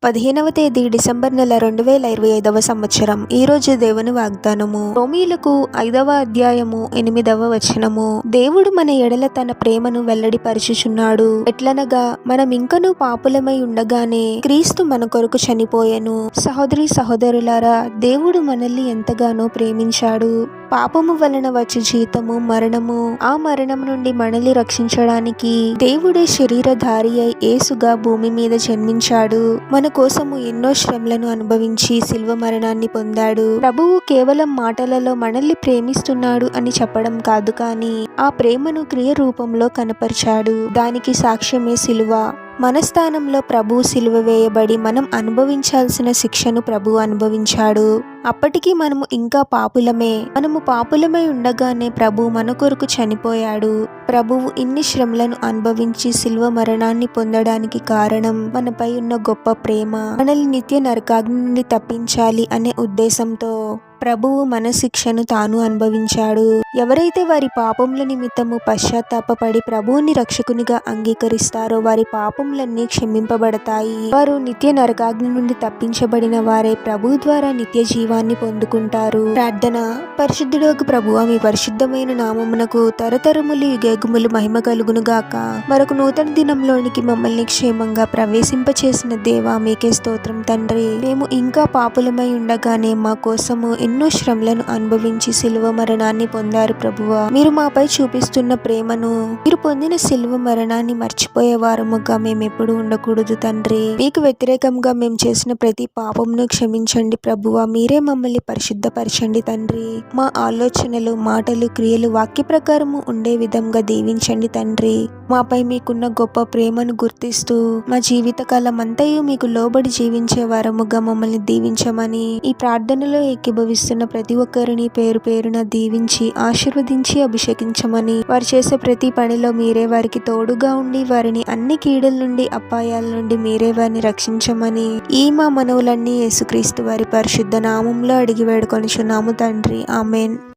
15వ తేదీ డిసెంబర్ నెల 2025వ సంవత్సరం. ఈరోజు దేవుని వాగ్దానము. రోమీయులకు 5వ అధ్యాయము 8వ వచనము. దేవుడు మన ఎడల తన ప్రేమను వెల్లడిపరచుచున్నాడు. ఎట్లనగా మనం ఇంకనూ పాపులమై ఉండగానే క్రీస్తు మన కొరకు చనిపోయెను. సహోదరి సహోదరులారా, దేవుడు మనల్ని ఎంతగానో ప్రేమించాడు. పాపము వలన వచ్చే జీతము మరణము. ఆ మరణం నుండి మనల్ని రక్షించడానికి దేవుడే శరీరధారి అయి యేసుగా భూమి మీద జన్మించాడు. మన కోసము ఎన్నో శ్రమలను అనుభవించి శిల్వ మరణాన్ని పొందాడు. ప్రభువు కేవలం మాటలలో మనల్ని ప్రేమిస్తున్నాడు అని చెప్పడం కాదు, కానీ ఆ ప్రేమను క్రియ రూపంలో కనపరిచాడు. దానికి సాక్ష్యమే శిలువ. మన స్థానంలో ప్రభువు సిలువ వేయబడి మనం అనుభవించాల్సిన శిక్షను ప్రభువు అనుభవించాడు. అప్పటికీ మనము ఇంకా పాపులమే. మనము పాపులమై ఉండగానే ప్రభువు మన కొరకు చనిపోయాడు. ప్రభువు ఇన్ని శ్రమలను అనుభవించి సిలువ మరణాన్ని పొందడానికి కారణం మనపై ఉన్న గొప్ప ప్రేమ. మనల్ని నిత్య నరకాగ్ని నుండి తప్పించాలి అనే ఉద్దేశంతో ప్రభువు మన శిక్షను తాను అనుభవించాడు. ఎవరైతే వారి పాపముల నిమిత్తము పశ్చాత్తాపపడి ప్రభువుని రక్షకునిగా అంగీకరిస్తారో వారి పాపములన్నీ క్షమింపబడతాయి. వారు నిత్య నరకాగ్ని నుండి తప్పించబడిన వారే ప్రభువు ద్వారా నిత్య జీవాన్ని పొందుకుంటారు. ప్రార్థన. పరిశుద్ధుడగు ప్రభువా, మీ పరిశుద్ధమైన నామమునకు తరతరములు యుగయుగములు మహిమ కలుగును గాక. మరొక నూతన దినంలోనికి మమ్మల్ని క్షేమంగా ప్రవేశింపచేసిన దేవా, మీకే స్తోత్రం తండ్రి. మేము ఇంకా పాపులమై ఉండగానే మా కోసము ఎన్నో శ్రమలను అనుభవించి శిలువ మరణాన్ని పొందారు ప్రభువా. మీరు మాపై చూపిస్తున్న ప్రేమను, మీరు పొందిన శిలువ మరణాన్ని మర్చిపోయే వారముగా మేము ఎప్పుడు ఉండకూడదు తండ్రి. మీకు వ్యతిరేకంగా మేము చేసిన ప్రతి పాపమును క్షమించండి ప్రభువా. మీరే మమ్మల్ని పరిశుద్ధపరచండి తండ్రి. మా ఆలోచనలు, మాటలు, క్రియలు వాక్య ప్రకారము ఉండే విధంగా దీవించండి తండ్రి. మాపై మీకున్న గొప్ప ప్రేమను గుర్తిస్తూ మా జీవితకాలం అంతయు మీకు లోబడి జీవించే వారముగా మమ్మల్ని దీవించమని ఈ ప్రార్థనలో ఏకీభవిస్తున్న ప్రతి ఒక్కరిని పేరు పేరున దీవించి ఆశీర్వదించి అభిషేకించమని, వారు చేసే ప్రతి పనిలో మీరే వారికి తోడుగా ఉండి వారిని అన్ని కీడుల నుండి, అపాయాల నుండి మీరే వారిని రక్షించమని ఈ మా మనవులన్నీ యేసుక్రీస్తు వారి పరిశుద్ధ నామంలో అడిగి వేడుకొనుచున్నాము తండ్రి. ఆమెన్.